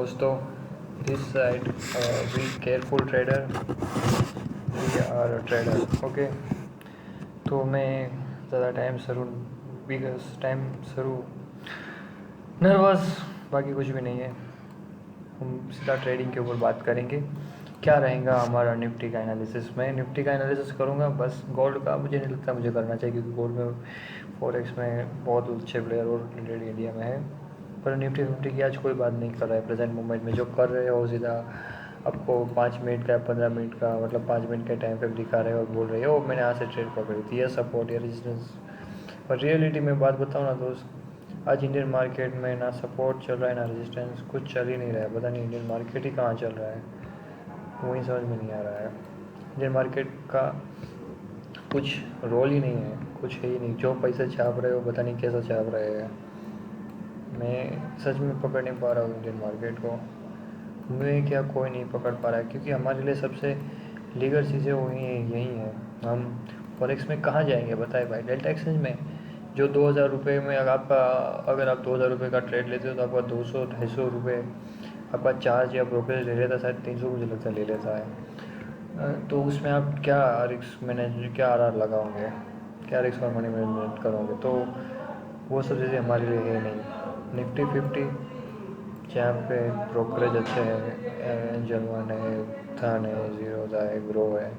दोस्तों, this side we careful trader, we are trader. Okay, तो मैं ज़्यादा टाइम शुरू नर्वस, बाकी कुछ भी नहीं है। हम सीधा ट्रेडिंग के ऊपर बात करेंगे। क्या रहेगा हमारा निफ्टी का एनालिसिस। मैं निफ्टी का एनालिसिस करूँगा, बस गोल्ड का मुझे नहीं लगता मुझे करना चाहिए, क्योंकि गोल्ड में फॉरेक्स में बहुत अच्छे प्लेयर ऑलरेडी इंडिया में है। पर निफ्टी 50 की आज कोई बात नहीं कर रहा है प्रेजेंट मोमेंट में। जो कर रहे हो सीधा आपको 5 मिनट का 15 मिनट का मतलब 5 मिनट के टाइम पे दिखा रहे हो और बोल रहे हो मैंने यहाँ से ट्रेड पकड़ी थी, ये सपोर्ट या रेजिस्टेंस। पर रियलिटी में बात बताऊँ ना दोस्त, आज इंडियन मार्केट में ना सपोर्ट चल रहा है ना रेजिस्टेंस, कुछ चल ही नहीं रहा है। पता नहीं इंडियन मार्केट ही कहाँ चल रहा है, वही समझ में नहीं आ रहा है। इंडियन मार्केट का कुछ रोल ही नहीं है, कुछ है ही नहीं। जो पैसे छाप रहे हो पता नहीं कैसा छाप रहे हैं। मैं सच में पकड़ नहीं पा रहा हूँ इंडियन मार्केट को। मैं क्या कोई नहीं पकड़ पा रहा है, क्योंकि हमारे लिए सबसे लीगल चीज़ें वही यही हैं। हम फॉरेक्स में कहाँ जाएंगे बताए भाई। डेल्टा एक्सचेंज में जो 2000 रुपये में अगर आप 2000 रुपये का ट्रेड लेते हो तो आपका 200-250 रुपये आपका चार्ज या ब्रोकरेज ले लेता है, शायद 300 मुझे लगता है ले लेता है। तो उसमें आप क्या रिस्क मैनेज क्या आर लगाओगे, क्या रिस्क और मनी मैनेजमेंट करोगे। तो वो सब चीज़ें हमारे लिए है नहीं। निफ्टी 50 जहाँ पे ब्रोकरेज अच्छे हैं, एंजल वन है, थन है, जीरोधा है, ग्रो है,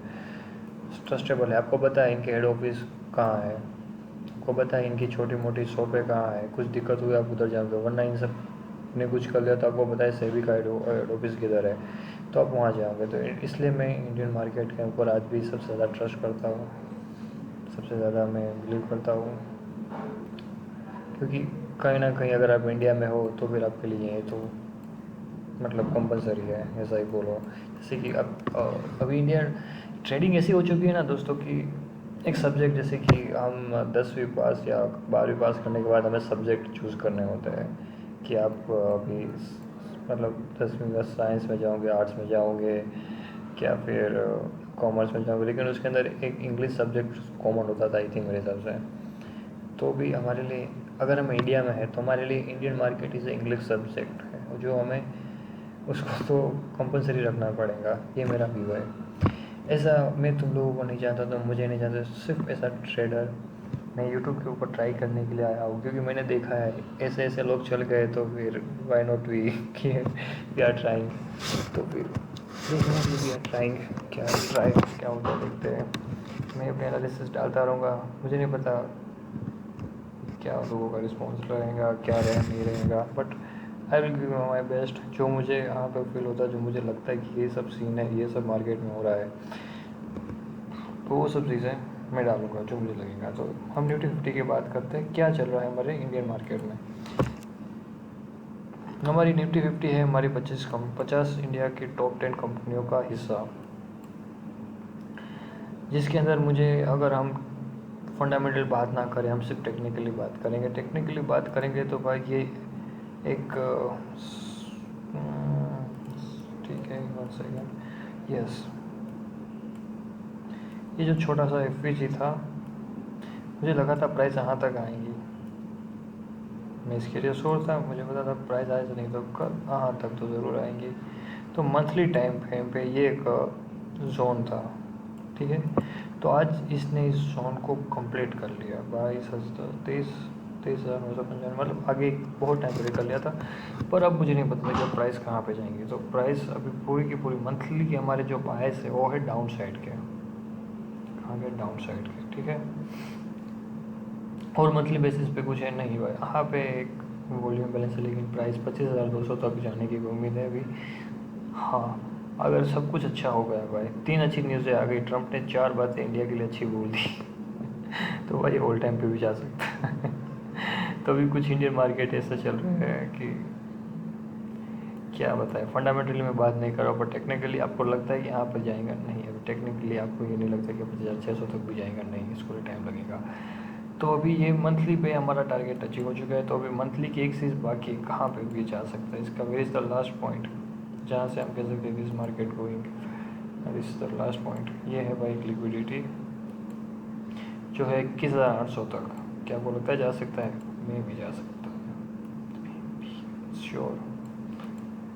ट्रस्टेबल है। आपको पता है इनके हेड ऑफिस कहाँ है, आपको पता है इनकी छोटी मोटी शॉपें कहाँ है। कुछ दिक्कत हुई आप उधर जाओगे, वरना इन सब ने कुछ कर लिया तो आपको पता है सेबी का हेड ऑफिस किधर है, तो आप वहाँ जाओगे। तो इसलिए मैं इंडियन मार्केट के ऊपर आज भी सबसे ज़्यादा ट्रस्ट करता हूँ, सबसे ज़्यादा मैं बिलीव करता हूँ। क्योंकि कहीं ना कहीं अगर आप इंडिया में हो तो फिर आपके लिए तो मतलब कंपलसरी है, ऐसा ही बोलो। जैसे कि अब अभी इंडिया ट्रेडिंग ऐसी हो चुकी है ना दोस्तों कि एक सब्जेक्ट, जैसे कि हम 10वीं पास या 12वीं पास करने के बाद हमें सब्जेक्ट चूज़ करने होते हैं कि आप अभी मतलब 10वीं में साइंस में जाओगे, आर्ट्स में जाओगे, क्या फिर कॉमर्स में जाओगे। लेकिन उसके अंदर एक इंग्लिश सब्जेक्ट कॉमन होता था आई थिंक मेरे हिसाब से। तो भी हमारे लिए, अगर हम इंडिया में हैं तो हमारे लिए Indian market is a English subject है, जो हमें उसको तो कंपलसरी रखना पड़ेगा। ये मेरा व्यू है। ऐसा मैं तुम लोगों को नहीं चाहता, तो मुझे नहीं चाहता। सिर्फ ऐसा ट्रेडर मैं यूट्यूब के ऊपर ट्राई करने के लिए आया हूँ, क्योंकि मैंने देखा है ऐसे ऐसे लोग चल गए, तो फिर why not we are trying. तो फिर देखना वी आर ट्राइंग, क्या होता है देखते हैं। मैं अपने एनालिसिस डालता रहूँगा, मुझे नहीं पता क्या लोगों का रिस्पॉन्स रहेगा, क्या नहीं रहेगा, but I will give my best. जो मुझे यहाँ पे फील होता है, जो मुझे लगता है कि ये सब सीन है, ये सब मार्केट में हो रहा है, तो वो सब चीज़ें मैं डालूँगा जो मुझे लगेगा। तो हम निफ्टी 50 की बात करते हैं, क्या चल रहा है हमारे इंडियन मार्केट में। हमारी निफ्टी 50 है हमारी 50 इंडिया की टॉप 10 कंपनियों का हिस्सा, जिसके अंदर मुझे, अगर हम फंडामेंटल बात ना करें, हम सिर्फ टेक्निकली बात करेंगे। तो भाई ये एक ठीक है, 1 सेकेंड, यस, ये जो छोटा सा एफवीजी था, मुझे लगा था प्राइस यहाँ तक आएंगी। मैं इसके लिए श्योर था, मुझे पता था प्राइस आए तो नहीं तो कल यहाँ तक तो ज़रूर आएंगी। तो मंथली टाइम फ्रेम पे ये एक जोन था, ठीक है। तो आज इसने इस जोन को कंप्लीट कर लिया, 23,955, मतलब आगे बहुत टाइम पहले कर लिया था। पर अब मुझे नहीं पता था कि प्राइस कहाँ पे जाएंगी। तो प्राइस अभी पूरी की पूरी मंथली के हमारे जो बायस है वो है डाउन साइड के, कहाँ के डाउन साइड के, ठीक है। और मंथली बेसिस पे कुछ है नहीं हुआ है यहाँ पे एक वॉल्यूम बैलेंस है, लेकिन प्राइस 25,200 तक जाने की उम्मीद है अभी। हाँ, अगर सब कुछ अच्छा हो गया भाई, 3 अच्छी न्यूज़ें आ गई, ट्रंप ने 4 बातें इंडिया के लिए अच्छी बोल दी तो भाई ऑल टाइम पे भी जा सकता है तो अभी कुछ इंडियन मार्केट ऐसा चल रहा है कि क्या बताएं। फंडामेंटली मैं बात नहीं कर रहा, पर टेक्निकली आपको लगता है कि यहाँ पर जाएगा, नहीं। अभी टेक्निकली आपको ये नहीं लगता कि 5,600 तक भी जाएगा, नहीं, इसको भी टाइम लगेगा। तो अभी ये मंथली पे हमारा टारगेट अचीव हो चुका है। तो अभी मंथली की एक चीज़ बाकी, कहाँ पे भी जा सकता है इसका, where is the last point जहाँ से हम कह सकते हैं this market going, this is the last point. ये है भाई लिक्विडिटी जो है 21,800 तक। क्या आपको लगता है जा सकता है? मैं भी जा सकता हूँ, श्योर।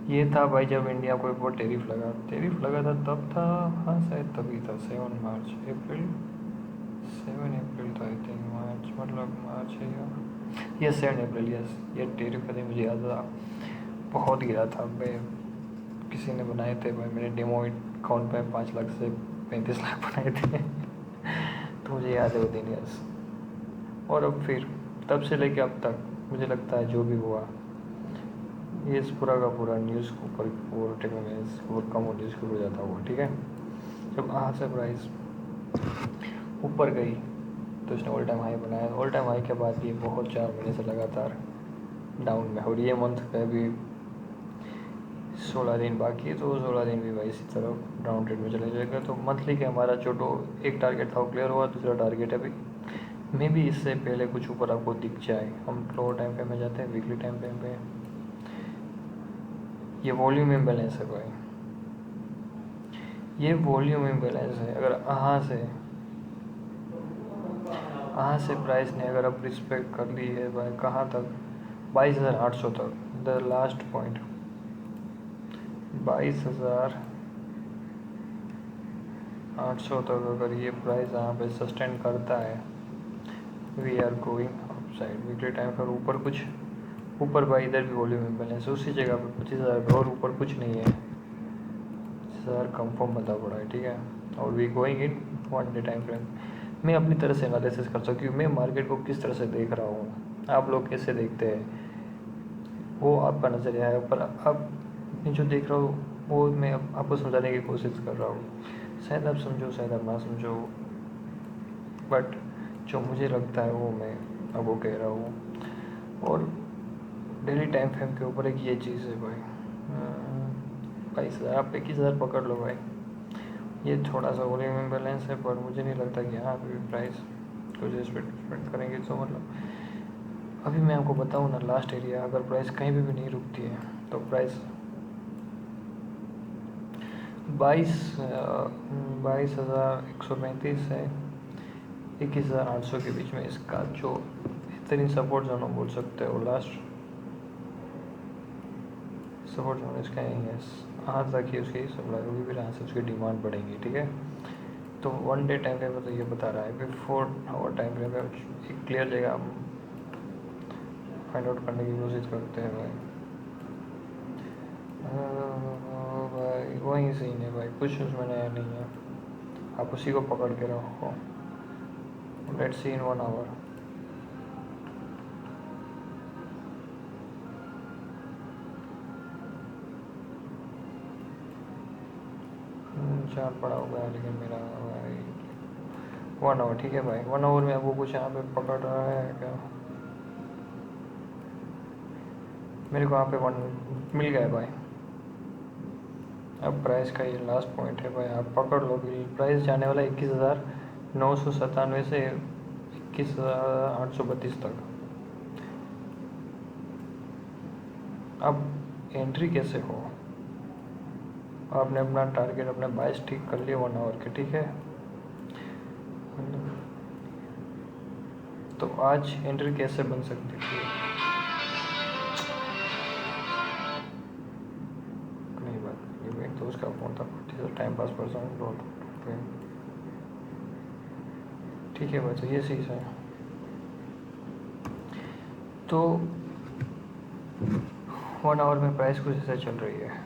ये था भाई जब इंडिया को ऊपर टेरिफ लगा था तब था। हाँ शायद तभी था, 7 मार्च अप्रैल, 7 अप्रैल था आई थिंक। मार्च मतलब मार्च है या यस 7 अप्रैल, यस। ये टेरिफ का दिन मुझे याद था, बहुत गिरा था भाई। किसी ने बनाए थे भाई, मेरे डेमो अकाउंट पे 5 लाख से 35 लाख बनाए थे। तो मुझे याद है वो दिन, यस। और अब फिर तब से लेके अब तक मुझे लगता है जो भी हुआ, ये इस पूरा का पूरा न्यूज़ के ऊपर और टेक्नोलॉजी और कम न्यूज़ के ऊपर जाता हुआ, ठीक है। जब यहाँ से प्राइस ऊपर गई तो इसने ऑल टाइम हाई बनाया। ऑल टाइम हाई के बाद ये बहुत 4 महीने से लगातार डाउन में, और ये मंथ का भी 16 दिन बाकी है, तो 16 दिन भी भाई इसी तरह डाउन ट्रेड में चले जाएगा। तो मंथली के हमारा जो एक टारगेट था वो क्लियर हुआ, दूसरा टारगेट अभी मे भी इससे पहले कुछ ऊपर आपको दिख जाए। हम लोअर टाइम फ्रेम में जाते हैं, वीकली टाइम फ्रेम पे। ये वॉल्यूम इम्बैलेंस है भाई, ये वॉल्यूम इम्बैलेंस है। अगर यहाँ से प्राइस ने अगर अब रिस्पेक्ट कर ली है भाई, कहाँ तक, 22,800 तक, द लास्ट पॉइंट 22,800 तक अगर ये प्राइस यहाँ पे सस्टेन करता है, we are going upside. Weekly time पर ऊपर भाई इधर भी वॉल्यूम इम्बैलेंस है, उसी जगह पे 25,000 और ऊपर कुछ नहीं है। 25,000 कंफर्म बता पड़ा है, ठीक है। और we going in 1 day time frame. मैं अपनी तरह से एनालिसिस कर सकती हूँ, मैं मार्केट को किस तरह से देख रहा हूँ, आप लोग कैसे देखते हैं वो आपका नज़रिया है। पर अब मैं जो देख रहा हूँ वो मैं आपको समझाने की कोशिश कर रहा हूँ। शायद आप समझो, शायद आप ना समझो, बट जो मुझे लगता है वो मैं आपको कह रहा हूँ। और डेली टाइम फ्रेम के ऊपर एक ये चीज़ है भाई, 22,000 आप 21,000 पकड़ लो भाई। ये थोड़ा सा वॉल्यूम इम्बैलेंस है, पर मुझे नहीं लगता कि यहाँ पे भी प्राइस कुछ रिस्पेक्ट करेंगे। तो मतलब अभी मैं आपको बताऊँ ना, लास्ट एरिया अगर प्राइस कहीं भी नहीं रुकती है तो प्राइस 22,135 है 21,800 के बीच में इसका जो बेहतरीन सपोर्ट जोन बोल सकते हो। लास्ट सपोर्ट जोन इसका यही है, यहाँ तक ही उसकी सप्लाई होगी, फिर यहाँ से उसकी डिमांड बढ़ेगी, ठीक है। तो 1 डे टाइम फ्रेम में तो ये बता रहा है, बिफोर आवर टाइम फ्रेम में एक क्लियर जगह हम फाइंड आउट करने की कोशिश करते हैं भाई। भाई वही सीन है भाई, कुछ उसमें नया नहीं है, आप उसी को पकड़ के रखो। Let's see in 1 hour. चार पड़ा हुआ है लेकिन मेरा भाई 1 आवर, ठीक है भाई। 1 आवर में आपको कुछ यहाँ पे पकड़ रहा है क्या? मेरे को यहाँ पे 1 मिल गया भाई। अब प्राइस का ये लास्ट पॉइंट है भाई, आप पकड़ लो कि प्राइस जाने वाला 21,997 से 21,832 तक। अब एंट्री कैसे हो, आपने अपना टारगेट अपने 22 ठीक कर लिए 1 आवर के, ठीक है। तो आज एंट्री कैसे बन सकती थी? नहीं बात ये एक दोस्त का फोन था, टाइम पास पर्सन, ठीक है भाई। तो ये चीज़ है, तो 1 आवर में प्राइस कुछ ऐसा चल रही है।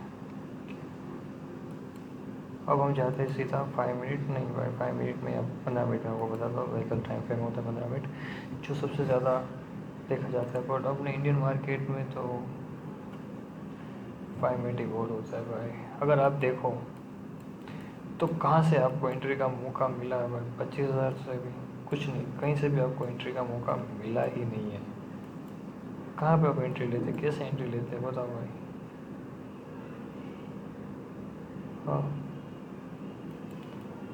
अब हम जाते हैं सीधा 5 मिनट, नहीं भाई 5 मिनट में या 15 मिनट में आपको बताता हूँ। व्हीकल टाइम फ्रेम होता है 15 मिनट, जो सबसे ज़्यादा देखा जाता है। बट अपने इंडियन मार्केट में तो 5 मिनट ही बहुत होता है भाई। अगर आप देखो तो कहाँ से आपको एंट्री का मौका मिला है भाई? 25,000 से भी कुछ नहीं, कहीं से भी आपको एंट्री का मौका मिला ही नहीं है। कहाँ पे आप एंट्री लेते, कैसे एंट्री लेते हैं बताओ भाई? हाँ,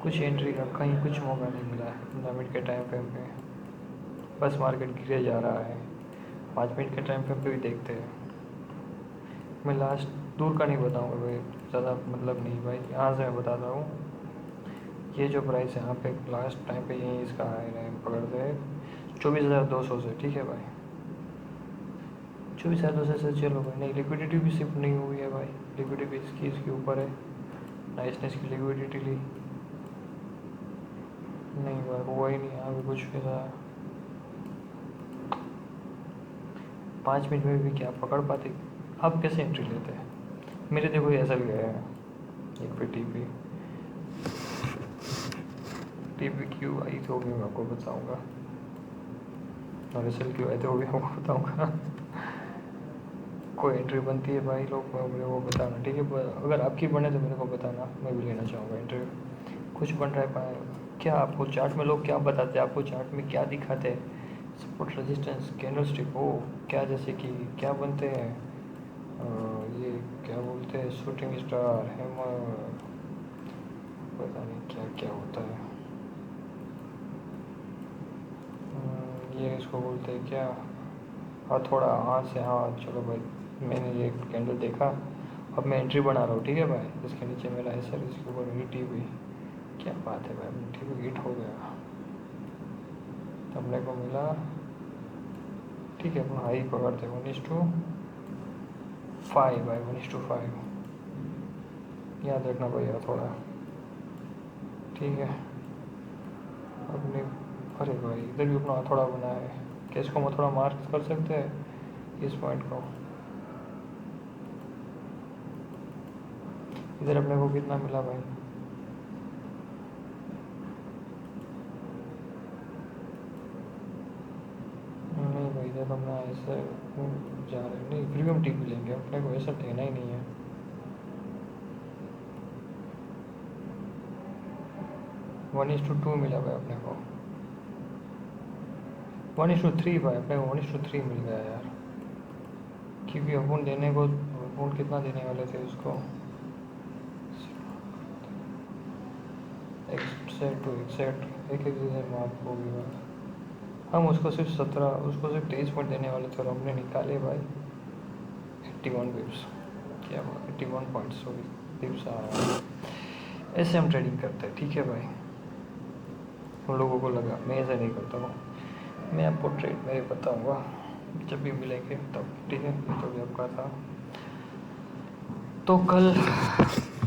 कुछ एंट्री का कहीं कुछ मौका नहीं मिला है 15 मिनट के टाइम फ्रेम पे। बस मार्केट गिरे जा रहा है। 5 मिनट के टाइम फ्रेम पे भी देखते हैं। मैं लास्ट दूर का नहीं बताऊँगा भाई, ज़्यादा मतलब नहीं भाई। यहाँ से मैं बताता हूँ, ये जो प्राइस है यहाँ पे लास्ट टाइम पे यही इसका हाई रैंक पकड़ते हैं 24,200 से, ठीक है भाई। ₹24,000 से चलो भाई। नहीं, लिक्विडिटी भी शिफ्ट नहीं हुई है भाई, लिक्विडिटी इसके ऊपर है। नाइसनेस की लिक्विडिटी ली नहीं भाई, हुआ ही नहीं यहाँ भी कुछ भी था। 5 मिनट में भी क्या पकड़ पाते? आप कैसे एंट्री लेते हैं? मेरे देखो ऐसा भी है एक पे टीपी क्यों आई तो भी मैं आपको बताऊंगा, और एस क्यों आए थे वो भी आपको बताऊंगा। कोई एंट्री बनती है भाई लोग, मेरे को बताना, ठीक है? अगर आपकी बने तो मेरे को बताना, मैं भी लेना चाहूँगा एंट्री। कुछ बन रहा है क्या आपको चार्ट में? लोग क्या बताते हैं आपको चार्ट में, क्या दिखाते हैं? सपोर्ट, रेजिस्टेंस, कैंडल स्टिक, हो क्या, जैसे कि क्या बनते हैं ये क्या बोलते हैं, शूटिंग स्टार, हैमर, पता नहीं क्या क्या होता है। ये इसको बोलते हैं क्या? हाँ, थोड़ा हाँ से हाँ, चलो भाई मैंने ये कैंडल देखा, अब मैं एंट्री बना रहा हूँ, ठीक है भाई? इसके नीचे मेरा एसर, इसके ऊपर ईटी भी, क्या बात है भाई, ईटी भी हिट हो गया, अपने को मिला, ठीक है? अपना हाई पकड़ते 1:5 भाई, 1:5 याद रखना भैया थोड़ा, ठीक है? अपने, अरे भाई इधर भी अपना थोड़ा बना है, क्या इसको मैं थोड़ा मार्क कर सकते हैं इस पॉइंट को? इधर अपने को कितना मिला भाई? नहीं भाई, इधर हमने ऐसे जा रहे नहीं, फिर भी हम टीपी लेंगे, अपने को ऐसा लेना ही नहीं है। 1:2 मिला भाई अपने को, 1:3 भाई, अपने को 1:3 मिल गया यार, क्योंकि अपन देने को, अपन कितना देने वाले थे उसको, एक्सेट टू एक्सेट एक मार्क हो गया, हम उसको सिर्फ 17, उसको सिर्फ 23 पॉइंट देने वाले थे और हमने निकाले भाई 81 बिप्स, क्या 81 पॉइंट, सॉरी बिप्स आया। ऐसे हम ट्रेडिंग करते हैं, ठीक है भाई? उन लोगों को लगा मैं ऐसे नहीं करता हूँ, मैं आपको ट्रेड में बताऊँगा जब भी मिलेंगे तब, ठीक है? तो भी आपका था, तो कल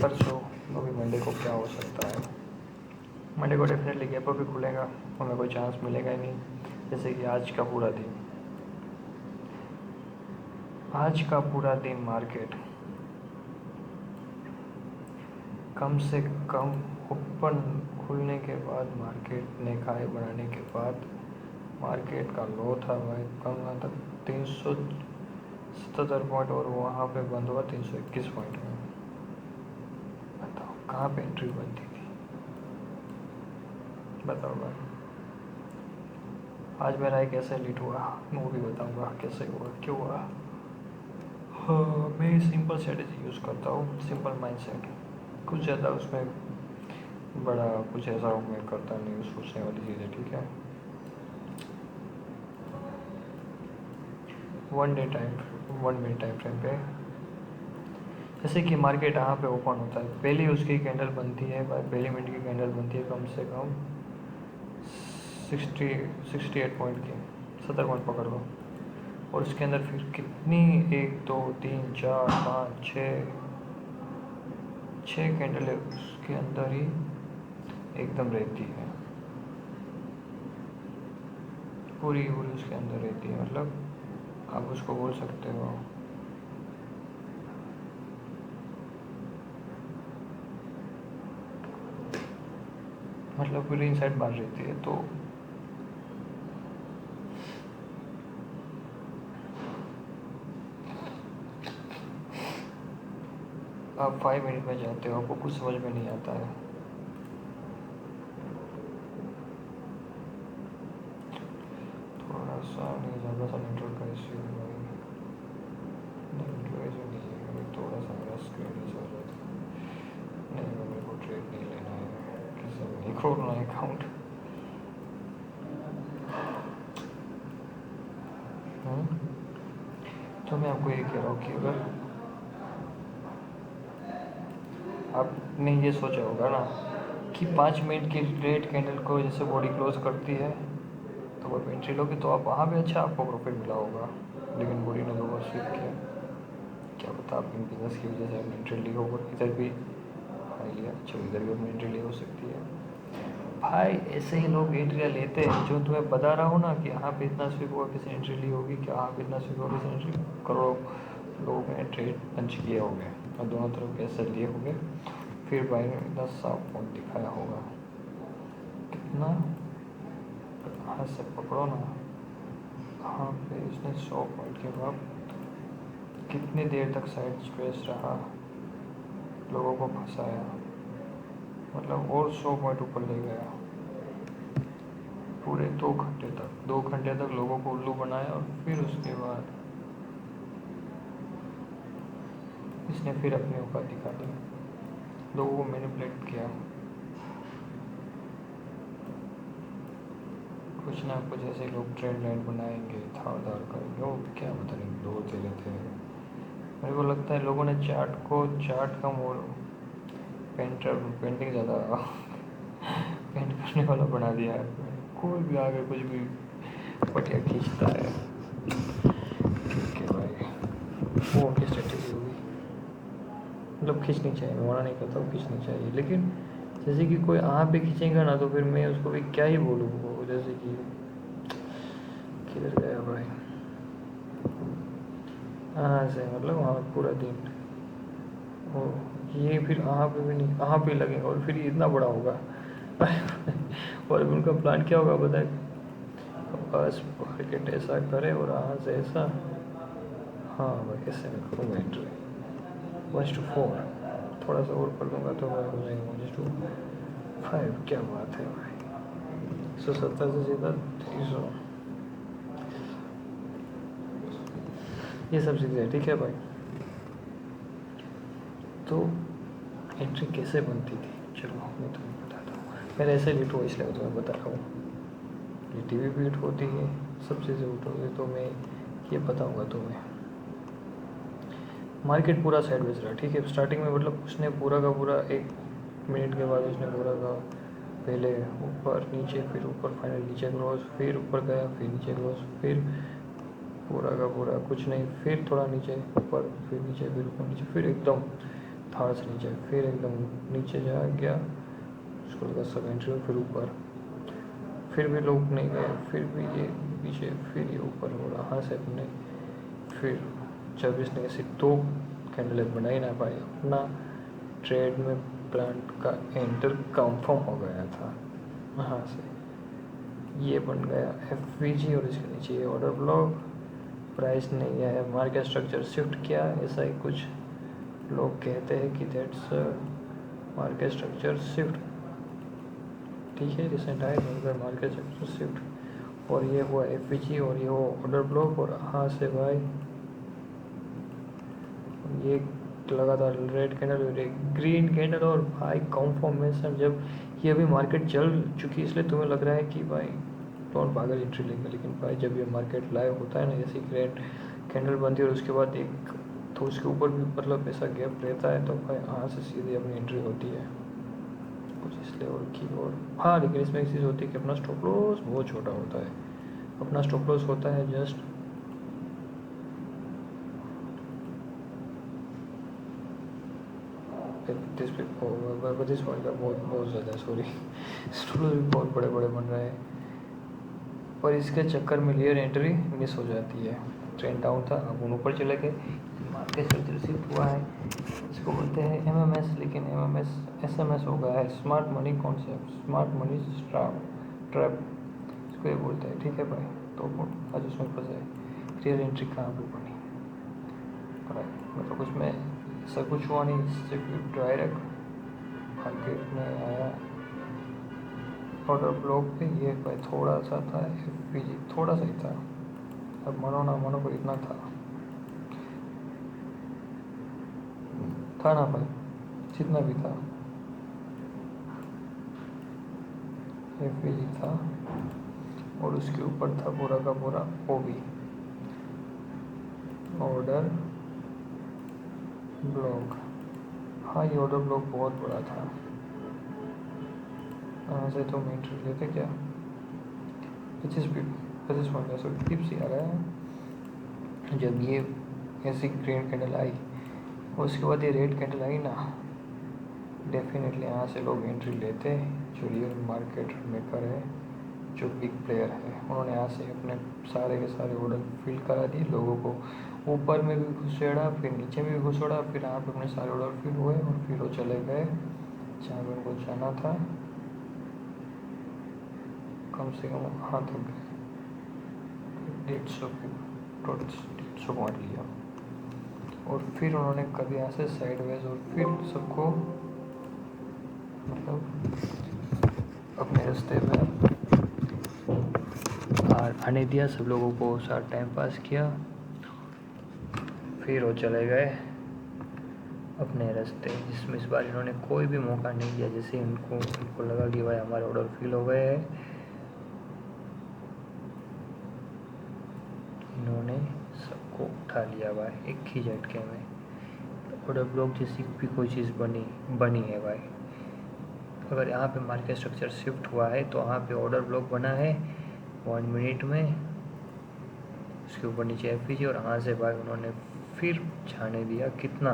परसों अभी मंडे को क्या हो सकता है? मंडे को डेफिनेटली गैप अप भी खुलेगा, हमें कोई चांस मिलेगा ही नहीं। जैसे कि आज का पूरा दिन मार्केट कम से कम ओपन खुलने के बाद, मार्केट ने खाए बढ़ाने के बाद, मार्केट का लो था भाई कम तक 377 पॉइंट, और वहाँ पे बंद हुआ 321 पॉइंट में। बताओ कहाँ पे एंट्री बनती थी? बताओ भाई। आज मेरा एक ऐसा लीड हुआ, मैं वो भी बताऊँगा कैसे हुआ, क्यों हुआ। हाँ, मैं सिंपल स्ट्रेटेजी यूज़ करता हूँ, सिंपल माइंडसेट, कुछ ज़्यादा उसमें बड़ा कुछ ऐसा मैं करता नहीं, सोचने वाली चीज़ें, ठीक है? 1 मिनट टाइम फ्रेम पे, जैसे कि मार्केट यहाँ पे ओपन होता है, पहली उसकी कैंडल बनती है, पहली मिनट की कैंडल बनती है कम से कम 68 पॉइंट की, 70 पॉइंट पकड़ लो, और उसके अंदर फिर कितनी 1 2 3 4 5 6 कैंडल उसके अंदर ही एकदम रहती है, पूरी उसके अंदर रहती है, मतलब आप उसको बोल सकते हो मतलब पूरी इनसाइड मार रहती है। तो आप 5 मिनट में जाते हो, आपको कुछ समझ में नहीं आता है, थोड़ा सा नहीं, ज़्यादा सा नेटवर्क का इश्यू है भाई, नेटवर्क नहीं है अभी, थोड़ा सा मेरा स्क्रीन इशू हो जाता है। नहीं, मेरे को ट्रेड नहीं लेना है, किसी में नहीं खोलना है अकाउंट। तो मैं आपको ये कह रहा हूँ कि अगर आपने ये सोचा होगा ना कि 5 मिनट की रेड कैंडल को जैसे बॉडी क्लोज करती है तो आप एंट्री लोगे, तो आप वहाँ भी अच्छा आपको प्रॉफिट मिला होगा, लेकिन बॉडी ने तो बहुत स्वीप किया। क्या पता आपकी बिजनेस की वजह से आपने एंट्री ली हो, इधर भी हाई लिया, चलो इधर भी अपनी एंट्री ली हो सकती है भाई। ऐसे ही लोग एंट्रियाँ लेते हैं, जो तुम्हें बता रहा हूँ ना कि यहाँ पे इतना स्विप हुआ, किसी एंट्री ली होगी, क्या यहाँ पे इतना स्विप हुआ, किसी एंट्री, करोड़ों लोगों ने ट्रेड पंच किए होंगे और दोनों तरफ कैसे लिए होंगे, फिर भाई ने इतना साफ पॉइंट दिखाया होगा। कितना हाथ से पकड़ो ना, हाँ पे इसने 100 पॉइंट के बाद कितनी देर तक साइड स्ट्रेस रहा, लोगों को फंसाया, मतलब और 100 पॉइंट ऊपर ले गया पूरे 2 घंटे तक। 2 घंटे तक लोगों को उल्लू बनाया और फिर उसके बाद इसने फिर अपनी औकात दिखा दी, लोगों को मैनिपुलेट किया। कुछ ना कुछ ऐसे लोग ट्रेंड लाइन बनाएंगे, धार करेंगे, वो क्या पता नहीं लोग होते रहते हैं। मेरे को लगता है लोगों ने चार्ट कम और पेंटिंग ज़्यादा पेंट करने वाला बना दिया है। कोई भी आगे कुछ भी पटिया खींचता है, ठीक है भाई, वो उनकी स्ट्रेटेजी होगी। मतलब खींचनी चाहिए, मैं मना नहीं करता हूँ, खींचनी चाहिए, लेकिन जैसे कि कोई आप भी खींचेगा ना तो फिर मैं उसको भी क्या ही बोलूँ। वो जैसे कि किधर गया भाई, हाँ से मतलब वहाँ पूरा दिन वो, ये फिर यहाँ पे भी नहीं, यहाँ पे लगेगा और फिर ये इतना बड़ा होगा और उनका प्लान क्या होगा बताए, बस मार्केट ऐसा करे और यहाँ से ऐसा, हाँ भाई ऐसे मैं करूँगा एंट्री 1:4, थोड़ा सा और कर लूँगा तो मैं हो जाएगा 1:5। क्या बात है भाई, 170 से सीधा 300, ये सब चीज़ें हैं, ठीक है भाई। तो एंट्री कैसे बनती थी, चलो मैं तुम्हें बताता हूँ। मैंने ऐसे लिट हो इसलिए तुम्हें बता रहा हूँ, ये टीवी भी हिट होती है, सब चीज़ें हिट होती है, तो मैं ये बताऊँगा तुम्हें। मार्केट पूरा साइडवेज रहा, ठीक है, स्टार्टिंग में मतलब उसने पूरा का पूरा 1 मिनट के बाद उसने पूरा का पहले ऊपर नीचे, फिर ऊपर, फाइनल नीचे क्रॉस, फिर ऊपर गया, फिर नीचे क्रॉस, फिर पूरा का पूरा कुछ नहीं, फिर थोड़ा नीचे ऊपर, फिर नीचे, फिर ऊपर नीचे, फिर एकदम थाड़ से नीचे, फिर एकदम नीचे जा गया, उसको लगा सब एंट्री, फिर ऊपर, फिर भी लोग नहीं गए, फिर भी ये पीछे, फिर ये ऊपर हो रहा, हाँ से अपने, फिर जब इसने ऐसी 2 कैंडल बना ही ना पाई, अपना ट्रेड में प्लांट का एंटर कंफर्म हो गया था, हाँ से ये बन गया FVG और इसके नीचे ये ऑर्डर ब्लॉक, प्राइस नहीं आया, मार्केट स्ट्रक्चर शिफ्ट किया, ऐसा ही कुछ लोग कहते हैं कि दैट्स मार्केट स्ट्रक्चर शिफ्ट, ठीक है, रिसेंट आए मगर मार्केट स्ट्रक्चर शिफ्ट, और ये हुआ FVG और ये हुआ ऑर्डर ब्लॉक, और हाँ से भाई ये लगातार रेड कैंडल और ग्रीन कैंडल, और भाई कॉन्फर्मेशन, जब ये अभी मार्केट चल चुकी है इसलिए तुम्हें लग रहा है कि भाई डोंट पागल एंट्री लेंगे, लेकिन भाई जब ये मार्केट लाइव होता है ना, जैसे रेड कैंडल बनती है और उसके बाद एक तो उसके ऊपर भी मतलब ऐसा गैप रहता है, तो भाई यहाँ से सीधे अपनी एंट्री होती है कुछ इस लेवल की। और हाँ, लेकिन इसमें एक चीज़ होती है कि अपना स्टॉप लॉस बहुत छोटा होता है, अपना स्टॉप लॉस होता है जस्ट 32 पॉइंट का, बहुत ज़्यादा, सॉरी स्टॉप लॉस भी बहुत बड़े बड़े बन रहे हैं, पर इसके चक्कर में लेयर एंट्री मिस हो जाती है। ट्रेंड डाउन था, अब उन ऊपर चले गए, मार्केट स्ट्रक्चर शिफ्ट हुआ है, इसको बोलते हैं MMS, लेकिन MMS SMS हो गया है, smart money concept, smart money trap इसको ये बोलते हैं, ठीक है भाई। तो आज उसमें फंसे, रियल एंट्री कहाँ पर बनी, मतलब उसमें ऐसा कुछ हुआ नहीं, सिर्फ डायरेक्ट मार्केट में आया ऑर्डर ब्लॉक पे, ये भाई थोड़ा सा था FVG, थोड़ा सा ही था, अब मानो ना मानो को इतना था ना भाई, जितना भी था FVG था, और उसके ऊपर था पूरा का पूरा OB, ऑर्डर ब्लॉक। हाँ, ये ऑर्डर ब्लॉक बहुत बड़ा था, यहाँ से तो एंट्री लेते क्या 25 पॉइंट, 25 पॉइंट, 25 ही आ रहा है, जब ये ऐसी ग्रीन कैंडल आई उसके बाद ये रेड कैंडल आई ना, डेफिनेटली यहाँ से लोग एंट्री लेते। जो रियल मार्केट मेकर है, जो बिग प्लेयर है, उन्होंने यहाँ से अपने सारे के सारे ऑर्डर फिल करा दिए। लोगों को ऊपर में भी घुसेड़ा, फिर नीचे में भी घुसेड़ा, फिर यहाँ पे अपने सारे ऑर्डर फिल हुए और फिर वो चले गए जहाँ पे उनको जाना था। कम से कम वहाँ तक गए, 150 पॉइंट लिया और फिर उन्होंने कभी यहाँ से साइडवेज और फिर सबको मतलब अपने रास्ते पे आने दिया। सब लोगों को साथ टाइम पास किया, फिर वो चले गए अपने रास्ते, जिसमें इस बार इन्होंने कोई भी मौका नहीं दिया। जैसे इनको लगा कि भाई हमारे ऑर्डर फिल हो गए हैं, इन्होंने सबको उठा लिया भाई एक ही झटके में। ऑर्डर ब्लॉक जैसी भी कोई चीज़ बनी है भाई। अगर यहाँ पे मार्केट स्ट्रक्चर शिफ्ट हुआ है तो यहाँ पे ऑर्डर ब्लॉक बना है 1 मिनट में, उसके ऊपर नीचे FPG और यहाँ से भाई उन्होंने फिर छाने दिया। कितना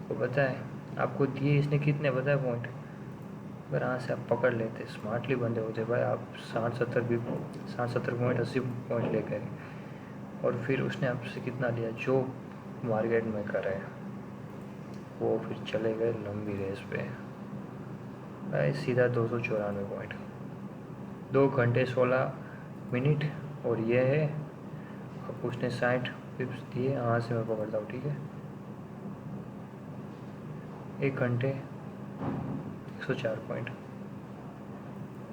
तो पता है आपको दिए इसने, कितने पता है पॉइंट? अगर यहाँ से आप पकड़ लेते, स्मार्टली बंदे होते भाई, आप 60-70 पॉइंट 80 पॉइंट ले गए। और फिर उसने आपसे कितना लिया? जो मार्केट में करे वो फिर चले गए लंबी रेस पे भाई, सीधा 294 पॉइंट, 2 घंटे 16 मिनट। और ये है अब उसने 60 पिप्स दिए। यहाँ से मैं पकड़ता हूँ, ठीक है, 1 घंटे 104 पॉइंट,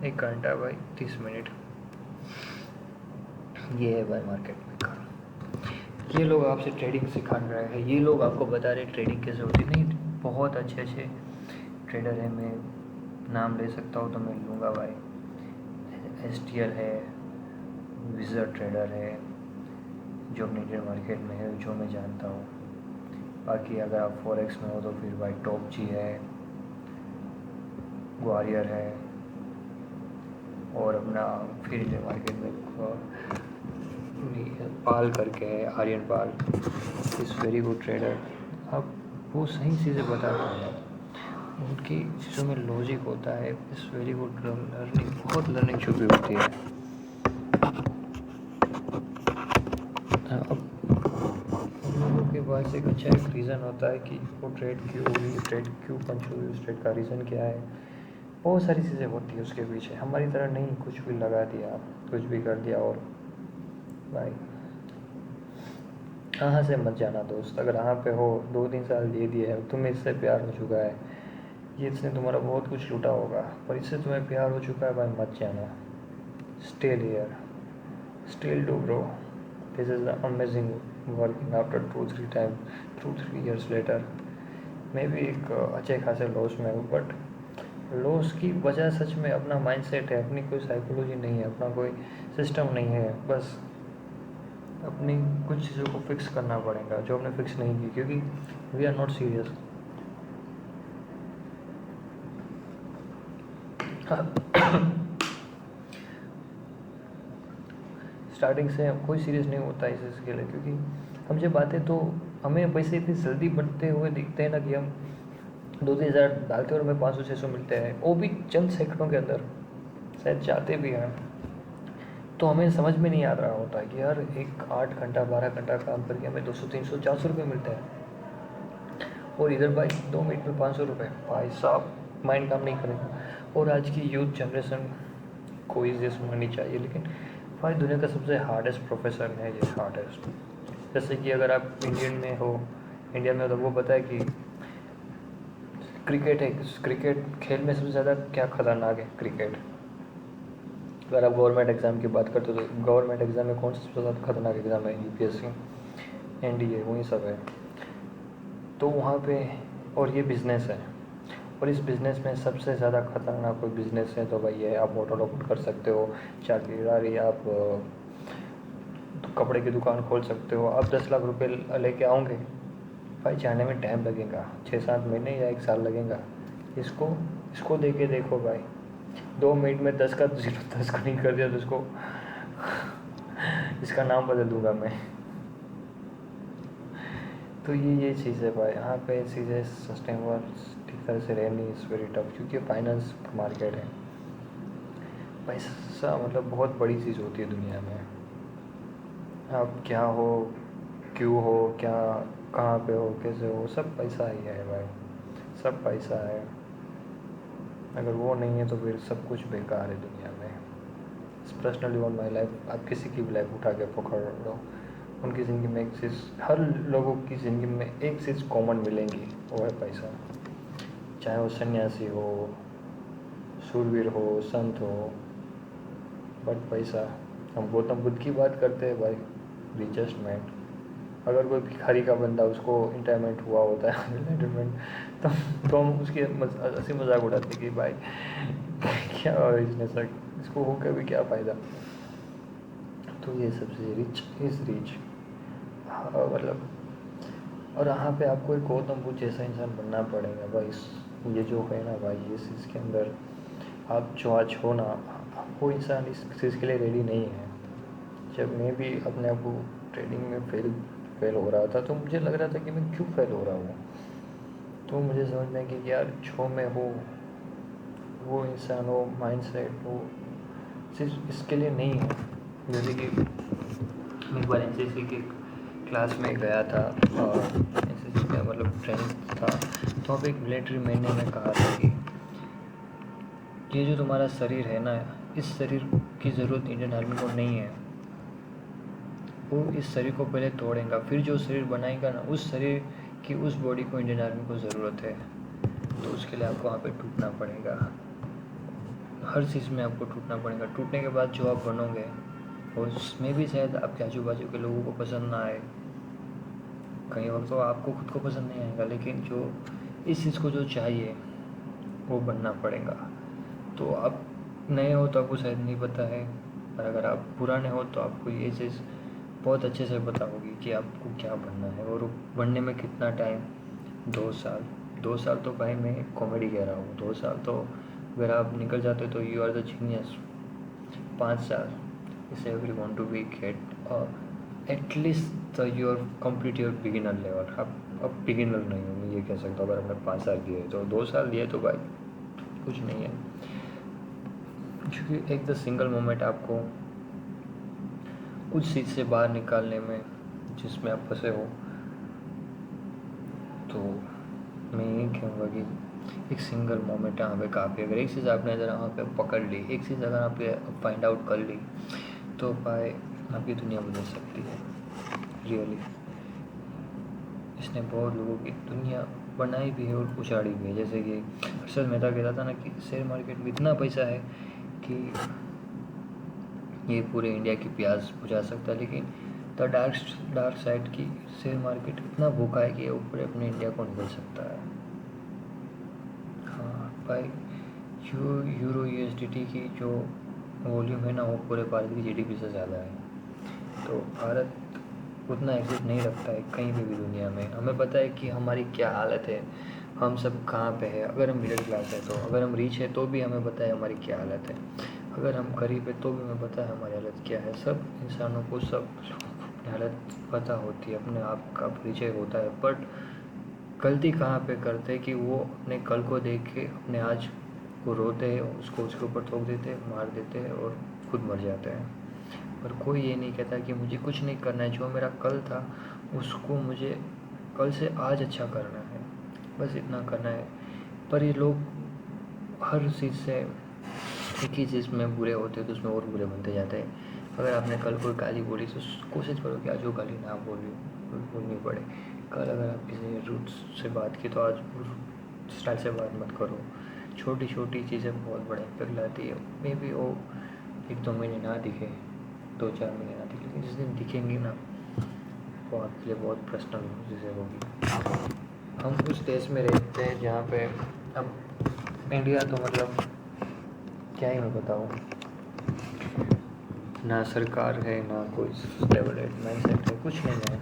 1 घंटा भाई 30 मिनट। ये है भाई मार्केट मेकर। ये लोग आपसे ट्रेडिंग सिखा रहे हैं, ये लोग आपको बता रहे ट्रेडिंग कैसे होती है। नहीं, बहुत अच्छे अच्छे ट्रेडर हैं, मैं नाम ले सकता हूँ तो मैं लूँगा भाई। STL है, विज़र्ड ट्रेडर है, जो अपने इंडियन मार्केट में है, जो मैं जानता हूँ। बाकी अगर आप फॉरेक्स में हो तो फिर भाई टॉप जी है, ग्वालियर है, और अपना फिर इंडियन मार्केट में पाल करके है, आर्यन पाल, इज़ वेरी गुड ट्रेडर। अब वो सही चीज़ें बताते हैं, उनकी चीज़ों में लॉजिक होता है, इज़ वेरी गुड लर्निंग, बहुत लर्निंग छुपी होती है। अब लोगों के पास एक अच्छा एक रीज़न होता है कि वो ट्रेड क्यों हुई, ट्रेड क्यों पंच हुई, उस ट्रेड का रीज़न क्या है। बहुत सारी चीज़ें होती है उसके पीछे। हमारी तरह नहीं कुछ भी लगा दिया, कुछ भी कर दिया। और भाई यहाँ से मत जाना दोस्त। अगर यहाँ पे हो 2-3 साल दे दिए है, तुम्हें इससे प्यार हो चुका है, ये इसने तुम्हारा बहुत कुछ लूटा होगा, पर इससे तुम्हें प्यार हो चुका है भाई, मत जाना। Still here, still do bro, this is the amazing working after 2-3 years later. मैं भी एक अच्छे खासे लॉस में हूँ, बट लॉस की वजह सच में अपना माइंडसेट है, अपनी कोई साइकोलॉजी नहीं है, अपना कोई सिस्टम नहीं है। बस अपनी कुछ चीज़ों को फिक्स करना पड़ेगा जो हमने फिक्स नहीं की, क्योंकि we are not serious. Starting से कोई सीरियस नहीं होता इस चीज़ के लिए, क्योंकि हम जब आते तो हमें पैसे इतनी जल्दी बढ़ते हुए दिखते हैं ना कि हम 2-3 हज़ार डालते हैं और हमें 500-600 मिलते हैं, वो भी चंद सेकंडों के अंदर, शायद चाहते भी हैं। तो हमें समझ में नहीं आ रहा होता कि यार एक 8 घंटा 12 घंटा काम करके हमें 200-300-400 रुपये मिलते हैं, और इधर भाई 2 मिनट में 500 रुपये। भाई साहब माइंड काम नहीं करेगा। और आज की यूथ जनरेशन को इसे समझनी चाहिए, लेकिन भाई दुनिया का सबसे हार्डेस्ट प्रोफेशन है ये, हार्डेस्ट। जैसे कि अगर आप इंडिया में हो तो वो पता है कि क्रिकेट है, क्रिकेट खेल में सबसे ज़्यादा क्या खतरनाक है? क्रिकेट। अगर आप गवर्नमेंट एग्ज़ाम की बात करते हो तो गवर्नमेंट एग्ज़ाम में कौन सा सबसे ज़्यादा खतरनाक एग्ज़ाम है? UPSC, NDA, वही सब है। तो वहाँ पे, और ये बिज़नेस है, और इस बिज़नेस में सबसे ज़्यादा खतरनाक कोई बिज़नेस है तो भाई ये आप होटल ओपन कर सकते हो, चाकरीदारी, आप कपड़े की दुकान खोल सकते हो। आप 10 लाख रुपए लेके आओगे भाई, जाने में टाइम लगेगा, 6-7 महीने या 1 साल लगेगा। इसको देके देखो भाई, 2 मिनट में 10 का 10 का नहीं कर दिया तो इसका नाम बदल दूंगा मैं। तो ये चीज़ है भाई, यहाँ पे चीज़ें सस्टेनेबल ठीक तरह से रहनी इज़ वेरी टफ, क्योंकि फाइनेंस मार्केट है। पैसा मतलब बहुत बड़ी चीज़ होती है दुनिया में। आप क्या हो, क्यों हो, क्या कहाँ पे हो, कैसे हो, सब पैसा ही है भाई, सब पैसा है। अगर वो नहीं है तो फिर सब कुछ बेकार है दुनिया में। पर्सनली ऑन माई लाइफ, आप किसी की भी लाइफ उठा के पकड़ लो, उनकी ज़िंदगी में एक चीज़, हर लोगों की ज़िंदगी में एक चीज़ कॉमन मिलेंगी, वो है पैसा। चाहे वो सन्यासी हो, शूरवीर हो, संत हो, बट पैसा। हम गौतम बुद्ध की बात करते हैं भाई, रिचेस्ट मैन। अगर कोई भिखारी का बंदा, उसको इंटरमेंट हुआ होता है एंटरटेनमेंट, तो हम उसकी हंसी मजाक उड़ाते कि भाई क्या बिजनेस है, इसको होकर भी क्या फ़ायदा। तो ये सबसे रिच इज़ रिच, मतलब। और यहाँ पे आपको एक गौतम बुद्ध जैसा इंसान बनना पड़ेगा भाई। ये जो है ना भाई, इस इसके अंदर आप जो आज हो ना, वो इंसान इस चीज़ के लिए रेडी नहीं है। जब मैं भी अपने आप को ट्रेडिंग में फेल हो रहा था, तो मुझे लग रहा था कि मैं क्यों फेल हो रहा हूँ। तो मुझे समझ में कि यार जो मैं हूँ, वो इंसान, वो माइंडसेट, वो सिर्फ इसके लिए नहीं है। जैसे कि मैं एक बार एनसीसी के क्लास में गया था, और एनसीसी का मतलब ट्रेनिंग था, तो वहाँ पे एक मिलिट्री मैन ने हमें कहा था कि ये जो तुम्हारा शरीर है ना, इस शरीर की ज़रूरत इंडियन आर्मी को नहीं है। वो इस शरीर को पहले तोड़ेगा, फिर जो शरीर बनाएगा ना, उस शरीर की, उस बॉडी को इंडियन आर्मी को ज़रूरत है। तो उसके लिए आपको वहाँ पे टूटना पड़ेगा, हर चीज़ में आपको टूटना पड़ेगा। टूटने के बाद जो आप बनोगे, उसमें भी शायद आपके आजू बाजू के लोगों को पसंद ना आए, कई वक्त तो आपको खुद को पसंद नहीं आएगा, लेकिन जो इस चीज़ को जो चाहिए वो बनना पड़ेगा। तो आप नए हो तो आपको शायद नहीं पता है, और अगर आप पुराने हो तो आपको ये चीज़ बहुत अच्छे से पता होगी कि आपको क्या बनना है, और बनने में कितना टाइम। 2 साल, 2 साल तो भाई मैं कॉमेडी कह रहा हूँ, 2 साल तो अगर आप निकल जाते तो यू आर द जीनियस। 5 साल इस every want to be get at least your complete your beginner level. अब बिगिनर नहीं हूँ मैं, ये कह सकता हूँ। अगर हमने 5 साल दिए तो 2 साल दिए तो भाई कुछ नहीं है, क्योंकि एक द सिंगल मोमेंट आपको उस चीज़ से बाहर निकालने में जिसमें आप फंसे हो। तो मैं ये कहूँगा कि एक सिंगल मोमेंट यहाँ पे काफ़ी, अगर एक चीज़ आपने ज़रा वहाँ पे पकड़ ली, एक चीज़ अगर आप फाइंड आउट कर ली, तो भाई आपकी दुनिया बदल सकती है रियली। इसने बहुत लोगों की दुनिया बनाई भी है और उछाड़ी भी है। जैसे कि हर्षद मेहता कहता था ना कि शेयर मार्केट में इतना पैसा है कि ये पूरे इंडिया की प्यास बुझा सकता है, लेकिन द डार्क साइड की शेयर मार्केट इतना भूखा है कि ये ऊपर अपने इंडिया को निकल सकता है। हाँ भाई, यूरो यूएसडीटी की जो वॉल्यूम है ना, वो पूरे भारत की जीडीपी से ज़्यादा है। तो भारत उतना एग्जिट नहीं रखता है कहीं भी दुनिया में। हमें पता है कि हमारी क्या हालत है, हम सब कहाँ पे है। अगर हम मिडिल क्लास है तो, अगर हम रिच है तो भी हमें पता है हमारी क्या हालत है। अगर हम गरीब है तो भी हमें पता है हमारी हालत क्या है। सब इंसानों को, सब अपनी हालत पता होती है, अपने आप का परिचय होता है। बट गलती कहाँ पे करते हैं कि वो अपने कल को देख के अपने आज को रोते हैं, उसको उसके ऊपर थोप देते हैं, मार देते हैं और खुद मर जाते हैं। पर कोई ये नहीं कहता कि मुझे कुछ नहीं करना है, जो मेरा कल था उसको मुझे कल से आज अच्छा करना है, बस इतना करना है। पर ये लोग हर चीज़ से एक ही चीज़ में बुरे होते हैं तो उसमें और बुरे बनते जाते हैं। अगर आपने कल कोई गाली बोली तो कोशिश करो कि आज वो गाली ना बोलनी पड़े। कल अगर आप किसी रूट से बात की तो आज उस स्टाइल से बात मत करो। छोटी छोटी चीज़ें बहुत बड़ा इम्पैक्ट लाती है। मे बी वो 1-2 महीने ना दिखे, 2-4 महीने ना दिखे, लेकिन जिस दिन दिखेंगी ना, वो आपके लिए बहुत पर्सनल चीज़ें होगी। हम उस देश में रहते हैं जहाँ पे, अब इंडिया तो मतलब क्या ही मैं बताऊँ, ना सरकार है, ना कोई डेवलपमेंट सेट है, कुछ नहीं है।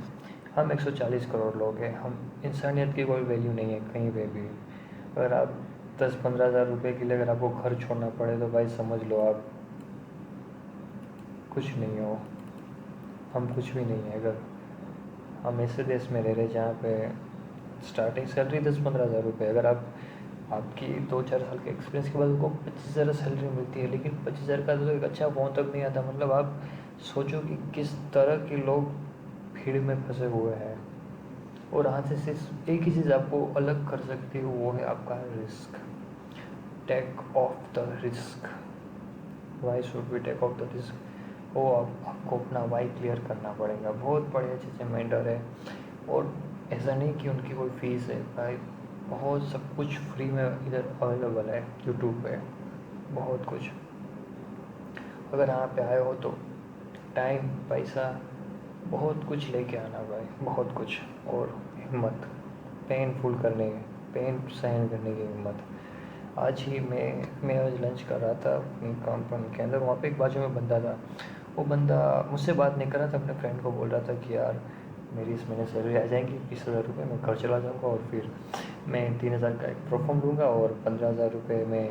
हम 140 करोड़ लोग हैं। हम इंसानियत की कोई वैल्यू नहीं है कहीं पे भी। अगर आप 10-15 हज़ार रुपये के लिए अगर आपको घर छोड़ना पड़े तो भाई समझ लो आप कुछ नहीं हो। हम कुछ भी नहीं है। अगर हम ऐसे देश में रह रहे जहाँ पे स्टार्टिंग सैलरी 10-15 हज़ार रुपये, अगर आपकी 2-4 साल के एक्सपीरियंस के बाद उनको 25,000 सैलरी मिलती है, लेकिन 25,000 का तो एक अच्छा फ़ोन तक नहीं आता। मतलब आप सोचो कि किस तरह के लोग भीड़ में फंसे हुए हैं, और यहाँ से सिर्फ एक ही चीज़ आपको अलग कर सकती है, वो है आपका risk. Take off the risk. Why should be take off the risk? वो आपको अपना वाई क्लियर करना पड़ेगा। बहुत बड़े अच्छे मेंटर है, और ऐसा नहीं कि उनकी कोई फीस है भाई, बहुत सब कुछ फ्री में इधर अवेलेबल है यूट्यूब पे, बहुत कुछ। अगर यहाँ पे आए हो तो टाइम, पैसा, बहुत कुछ लेके आना भाई, बहुत कुछ, और हिम्मत, पेन सहन करने की हिम्मत। आज ही मैं आज लंच कर रहा था अपनी कंपनी के अंदर, वहाँ पे एक बाजू में बंदा था। वो बंदा मुझसे बात नहीं कर रहा था, अपने फ्रेंड को बोल रहा था कि यार मेरी इस महीने सैलरी आ जाएगी 20,000 रुपये, मैं घर चला जाऊँगा और फिर मैं 3,000 का एक प्रोफॉर्म लूँगा और 15,000 रुपये मैं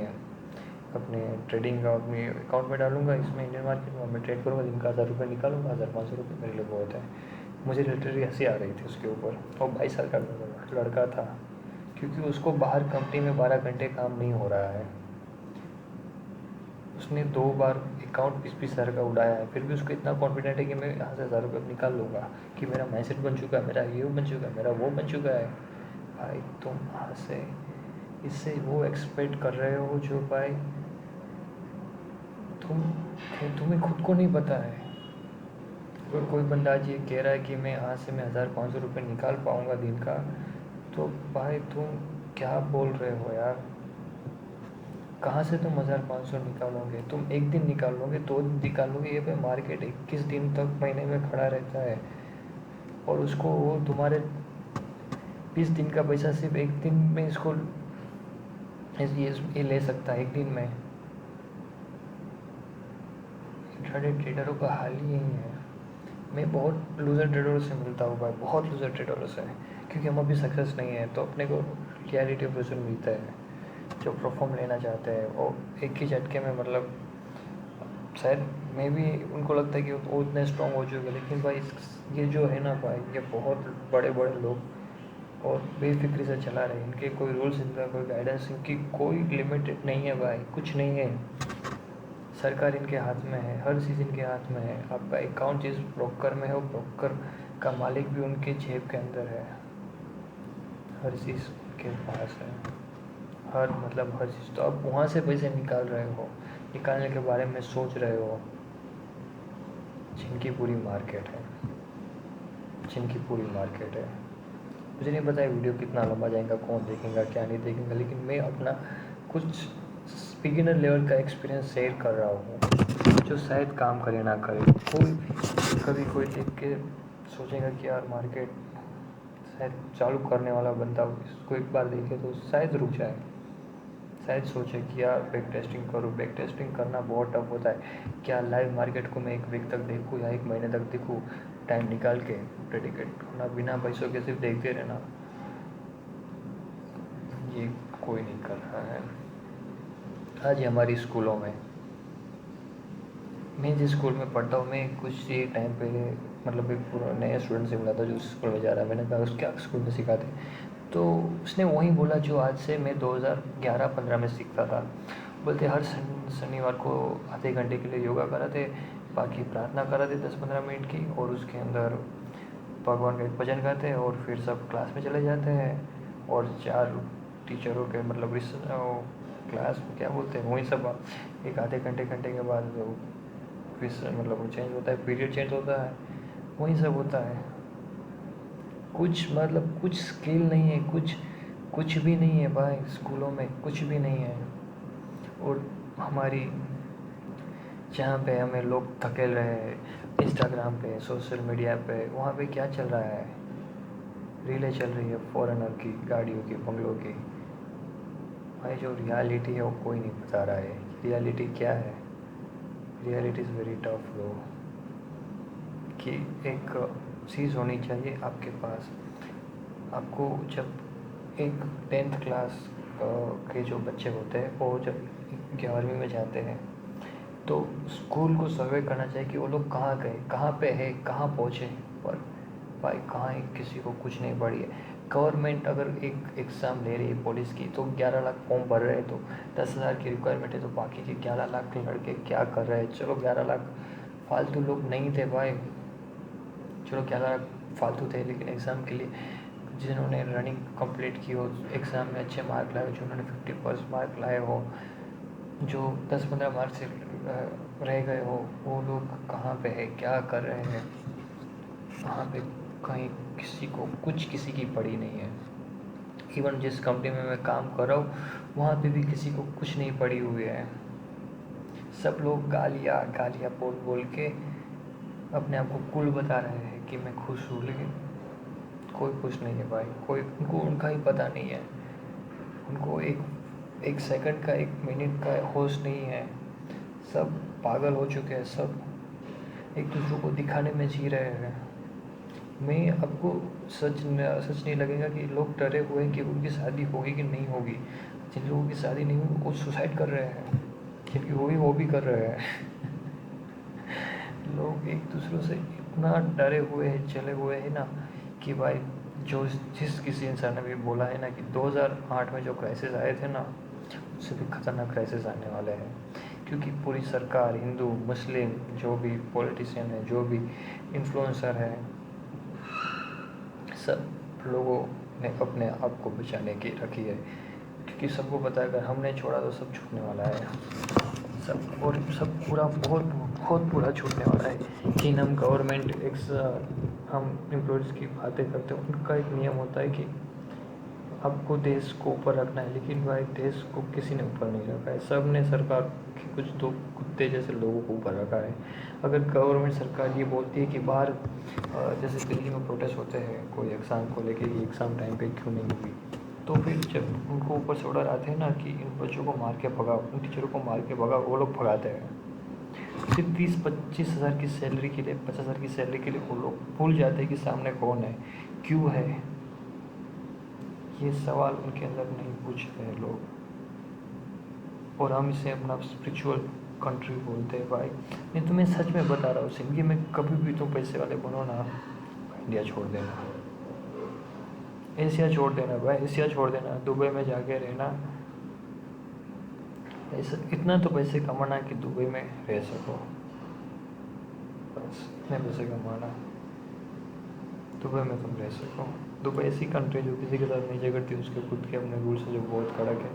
अपने ट्रेडिंग का अपने अकाउंट में डालूंगा, इसमें इंडियन मार्केट में मैं ट्रेड करूँगा, दिन का 1,000 रुपये निकालूंगा। 1,500 रुपये मेरे लिए बहुत है। मुझे लिटरली हंसी आ रही थी उसके ऊपर। और 22 साल का लड़का था, क्योंकि उसको बाहर कंपनी में 12 घंटे काम नहीं हो रहा है। उसने 2 बार अकाउंट 20,000 का उड़ाया है, फिर भी उसको इतना कॉन्फिडेंट है कि मैं यहाँ से 1,000 रुपये निकाल लूँगा, कि मेरा माइंडसेट बन चुका है, मेरा ये बन चुका है, मेरा वो बन चुका है। भाई तुम यहाँ से इससे वो एक्सपेक्ट कर रहे हो जो भाई तुम्हें खुद को नहीं पता है। अगर कोई बंदा आज ये कह रहा है कि मैं यहाँ से मैं 1,500 रुपये निकाल पाऊँगा दिन का, तो भाई तुम क्या बोल रहे हो यार? कहाँ से तुम 1,500 निकालोगे? तुम एक दिन निकालोगे, 2 दिन निकालोगे? ये पे मार्केट 21 दिन तक महीने में खड़ा रहता है, और उसको वो तुम्हारे 20 दिन का पैसा सिर्फ एक दिन में इसको ये ले सकता है, एक दिन में। इंट्राडे ट्रेडरों का हाल ही यही है। मैं बहुत लूज़र ट्रेडरों से मिलता हूँ भाई, बहुत लूज़र ट्रेडरों से, क्योंकि हम अभी सक्सेस नहीं है, तो अपने को रियलिटी वर्जन मिलता है। जो परफॉर्म लेना चाहते हैं वो एक ही झटके में, मतलब शायद मे भी उनको लगता है कि वो उतने स्ट्रॉन्ग हो चुके, लेकिन भाई ये जो है ना भाई, ये बहुत बड़े बड़े लोग और बेफिक्री से चला रहे हैं। इनके कोई रूल्स, इनका कोई गाइडेंस, इनकी कोई लिमिटेड नहीं है भाई, कुछ नहीं है। सरकार इनके हाथ में है, हर चीज़ इनके हाथ में है। आपका अकाउंट जिस ब्रोकर में है, वो ब्रोकर का मालिक भी उनके जेब के अंदर है। हर चीज़ के पास है, हर चीज़। तो आप वहाँ से पैसे निकाल रहे हो, निकालने के बारे में सोच रहे हो, जिनकी पूरी मार्केट है, जिनकी पूरी मार्केट है। मुझे नहीं पता है वीडियो कितना लंबा जाएगा, कौन देखेगा क्या नहीं देखेगा, लेकिन मैं अपना कुछ बिगिनर लेवल का एक्सपीरियंस शेयर कर रहा हूँ, जो शायद काम करे ना करे। कभी कोई देख के सोचेगा कि यार मार्केट शायद चालू करने वाला बंदा इसको एक बार देखे तो शायद रुक जाए, शायद सोचे कि यार बैक टेस्टिंग करूँ। बैक टेस्टिंग करना बहुत टफ होता है। क्या लाइव मार्केट को मैं 1 वीक तक देखूँ या 1 महीने तक देखूँ, टाइम निकाल के डेडिकेट होना, बिना पैसों के सिर्फ देखते रहना, ये कोई नहीं कर रहा है। आज हमारी स्कूलों में, मैं जिस स्कूल में पढ़ता हूँ, मैं कुछ ये टाइम पे मतलब एक पूरा नया स्टूडेंट से मिला था जो स्कूल में जा रहा है। मैंने कहा उस क्या स्कूल में सिखाते, तो उसने वही बोला जो आज से मैं 2011-15 में सीखता था। बोलते हर शनिवार को आधे घंटे के लिए योगा कराते, बाकी प्रार्थना कराते 10-15 मिनट की, और उसके अंदर भगवान का एक भजन गाते हैं, और फिर सब क्लास में चले जाते हैं। और 4 टीचरों के मतलब क्लास में क्या बोलते हैं वही सब, एक आधे घंटे के बाद मतलब वो चेंज होता है, पीरियड चेंज होता है, वही सब होता है। कुछ स्किल नहीं है, कुछ भी नहीं है भाई, स्कूलों में कुछ भी नहीं है। और हमारी जहाँ पे हमें लोग धकेल रहे हैं इंस्टाग्राम पे, सोशल मीडिया पे, वहाँ पे क्या चल रहा है? रीलें चल रही है फॉरेनर की, गाड़ियों की, बंगलों की। भाई जो रियलिटी है वो कोई नहीं बता रहा है। रियलिटी क्या है? रियलिटी इज़ वेरी टफ लो, कि एक चीज़ होनी चाहिए आपके पास। आपको जब एक 10th क्लास के जो बच्चे होते हैं, वो जब 11वीं में जाते हैं, तो स्कूल को सर्वे करना चाहिए कि वो लोग कहाँ गए, कहाँ पे है, कहाँ पहुँचे। पर भाई कहाँ है, किसी को कुछ नहीं पड़ी है। गवर्नमेंट अगर एक एग्ज़ाम ले रही है पुलिस की तो 11 लाख फॉर्म भर रहे हैं, तो 10,000 की रिक्वायरमेंट है, तो बाकी के 11 लाख लड़के क्या कर रहे हैं। चलो 11 लाख फालतू लोग नहीं थे भाई, चलो 11 लाख फालतू थे, लेकिन एग्ज़ाम के लिए जिन्होंने रनिंग कंप्लीट की हो, एग्ज़ाम में अच्छे मार्क लाए हो, जिन्होंने 50% मार्क लाए हो, जो 10-15 मार्क से रह गए हो, वो लोग कहाँ पे है, क्या कर रहे हैं। वहाँ पे कहीं किसी को कुछ किसी की पड़ी नहीं है। इवन जिस कंपनी में मैं काम कर रहा हूँ वहाँ पे भी किसी को कुछ नहीं पड़ी हुई है। सब लोग गालियाँ गालियाँ बोल बोल के अपने आप को कूल बता रहे हैं कि मैं खुश हूँ, लेकिन कोई खुश नहीं है भाई। कोई उनको उनका ही पता नहीं है, उनको एक सेकंड का, एक मिनट का होश नहीं है। सब पागल हो चुके हैं, सब एक दूसरे को दिखाने में जी रहे हैं। मैं आपको सच नहीं लगेगा कि लोग डरे हुए हैं कि उनकी शादी होगी कि नहीं होगी। जिन लोगों की शादी नहीं हुई वो सुसाइड कर रहे हैं, जिनकी हुई वो भी कर रहे हैं। लोग एक दूसरों से इतना डरे हुए हैं, चले हुए हैं ना, कि भाई जो जिस किसी इंसान ने भी बोला है ना कि 2008 में जो क्राइसिस आए थे ना, उससे भी खतरनाक क्राइसिस आने वाले हैं। क्योंकि पूरी सरकार, हिंदू मुस्लिम, जो भी पॉलिटिशियन है, जो भी इन्फ्लुएंसर है, सब लोगों ने अपने आप को बचाने की रखी है। क्योंकि सबको पता है अगर हमने छोड़ा तो सब छूटने वाला है, सब, और सब पूरा बहुत बहुत पूरा छूटने वाला है। कि हम गवर्नमेंट हम एम्प्लॉयज़ की बातें करते हैं, उनका एक नियम होता है कि आपको देश को ऊपर रखना है, लेकिन भाई देश को किसी ने ऊपर नहीं रखा है। सब ने सरकार के कुछ दो कुत्ते जैसे लोगों को ऊपर रखा है। अगर गवर्नमेंट सरकार ये बोलती है कि बाहर जैसे दिल्ली में प्रोटेस्ट होते हैं कोई एग्ज़ाम को लेके, ये एग्ज़ाम टाइम पे क्यों नहीं हुई, तो फिर जब उनको ऊपर से ऑर्डर आते हैं ना कि इन बच्चों को मार के भगाओ, उन टीचरों को मार के भगाओ, वो लोग भगाते हैं। सिर्फ 30-25 हज़ार की सैलरी के लिए, 50 हज़ार की सैलरी के लिए वो लोग भूल जाते हैं कि सामने कौन है, क्यों है। ये सवाल उनके अंदर नहीं पूछ रहे लोग, और हम इसे अपना स्पिरिचुअल कंट्री बोलते हैं। भाई मैं तुम्हें सच में बता रहा हूँ, जिंदगी में कभी भी तुम पैसे वाले बनो ना, इंडिया छोड़ देना, एशिया छोड़ देना भाई, एशिया छोड़ देना, दुबई में जाके रहना। ऐसा इतना तो पैसे कमाना कि दुबई में रह सको, बस इतने पैसे कमाना दुबई में तुम रह सको। दुबई ऐसी कंट्री जो किसी के साथ नहीं झगड़ती, उसके खुद के अपने रूल्स जो बहुत कड़क है।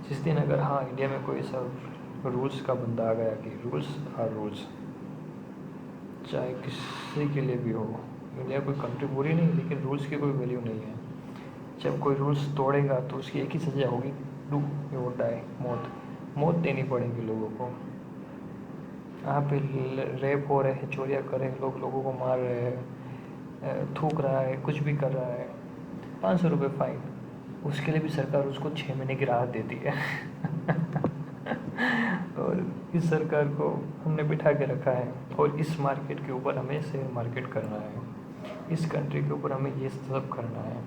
जिस दिन अगर हाँ इंडिया में कोई ऐसा रूल्स का बंदा आ गया कि रूल्स आर रूल्स, चाहे किसी के लिए भी हो, इंडिया कोई कंट्री बुरी नहीं, लेकिन रूल्स की कोई वैल्यू नहीं है। जब कोई रूल्स तोड़ेगा तो उसकी एक ही सज़ा होगी, डू यू डाई, मौत देनी पड़ेगी लोगों को। यहाँ पे रेप हो रहे हैं, चोरियाँ कर रहे हैं लोग, लोगों को मार रहे हैं, थूक रहा है, कुछ भी कर रहा है, 500 रुपये फाइन। उसके लिए भी सरकार उसको 6 महीने की राहत देती है। और इस सरकार को हमने बिठा के रखा है, और इस मार्केट के ऊपर हमें शेयर मार्केट करना है, इस कंट्री के ऊपर हमें ये सब करना है।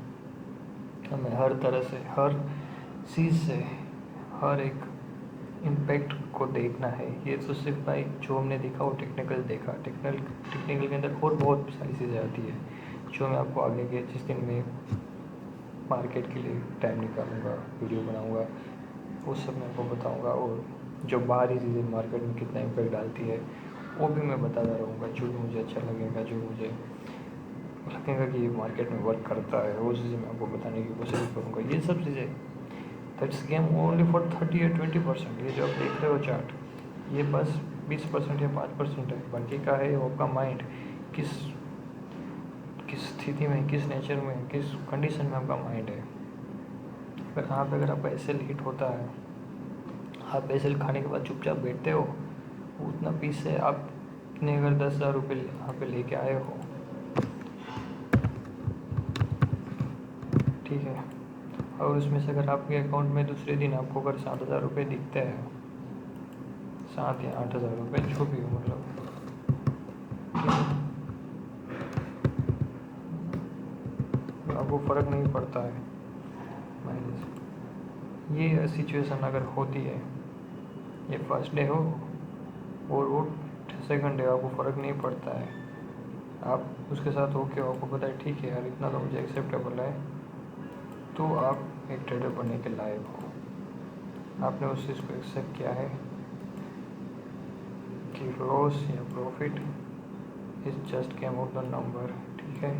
हमें हर तरह से, हर चीज़ से, हर एक इम्पैक्ट को देखना है। ये तो सिर्फ भाई जो हमने देखा वो टेक्निकल देखा, टेक्निकल के अंदर और बहुत सारी चीज़ें आती है, जो मैं आपको आगे के जिस दिन मैं मार्केट के लिए टाइम निकालूंगा, वीडियो बनाऊंगा, वो सब मैं आपको बताऊंगा। और जो बाहरी चीज़ें मार्केट में कितना इम्पैक्ट डालती है वो भी मैं बताता रहूँगा। जो भी मुझे अच्छा लगेगा, जो मुझे लगेगा कि ये मार्केट में वर्क करता है, वो चीज़ें मैं आपको बताने की कोशिश करूँगा। ये सब चीज़ें, दैट्स गेम ओनली फॉर 30 या 20%। ये जो आप देख रहे हो चार्ट, ये बस 20% या 5% है। बाकी का है वो आपका माइंड, किस किस स्थिति में, किस नेचर में, किस कंडीशन में आपका माइंड है। अगर आपका ऐसे लेट होता है, आप ऐसे खाने के बाद चुपचाप बैठते हो, उतना पीस से आपने अगर 10,000 रुपये यहाँ पे लेके आए हो, ठीक है, और उसमें से अगर आपके अकाउंट में दूसरे दिन आपको अगर 7,000 रुपये दिखते हैं, 7 या 8,000 रुपये जो भी हो, मतलब आपको फ़र्क नहीं पड़ता है। ये सिचुएशन अगर होती है, ये फर्स्ट डे हो और वो सेकंड डे, आपको फ़र्क नहीं पड़ता है, आप उसके साथ हो के आपको पता है ठीक है यार इतना तो मुझे एक्सेप्टेबल है, तो आप एक ट्रेडर बनने के लायक हो। आपने उस चीज़ को एक्सेप्ट किया है कि लॉस या profit is just game of the number, ठीक है।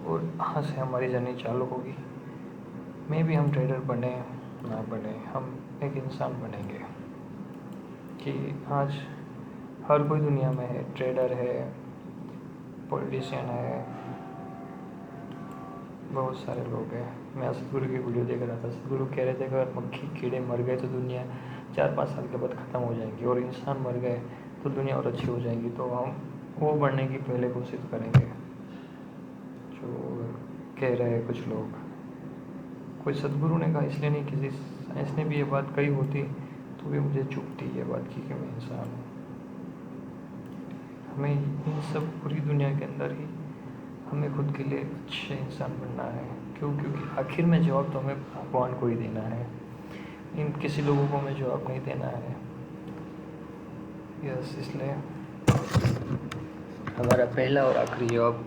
और यहाँ से हमारी जर्नी चालू होगी। मे भी हम ट्रेडर बने ना बने, हम एक इंसान बनेंगे कि आज हर कोई दुनिया में है, ट्रेडर है, पॉलिटिशियन है, बहुत सारे लोग हैं। मैं सदगुरु की वीडियो देख रहा था, सदगुरु कह रहे थे अगर मक्खी कीड़े मर गए तो दुनिया 4-5 साल के बाद ख़त्म हो जाएगी, और इंसान मर गए तो दुनिया और अच्छी हो जाएगी। तो हम वो बनने की पहले कोशिश करेंगे जो कह रहे हैं कुछ लोग। कोई सदगुरु ने कहा इसलिए नहीं, किसी साइंस ने भी ये बात कही होती तो भी मुझे चुभती ये बात की कि मैं इंसान हूँ। हमें इन सब पूरी दुनिया के अंदर ही हमें खुद के लिए अच्छे इंसान बनना है। क्योंकि आखिर में जवाब तो हमें भगवान को ही देना है, इन किसी लोगों को हमें जवाब नहीं देना है। यस, इसलिए हमारा पहला और आखिरी जवाब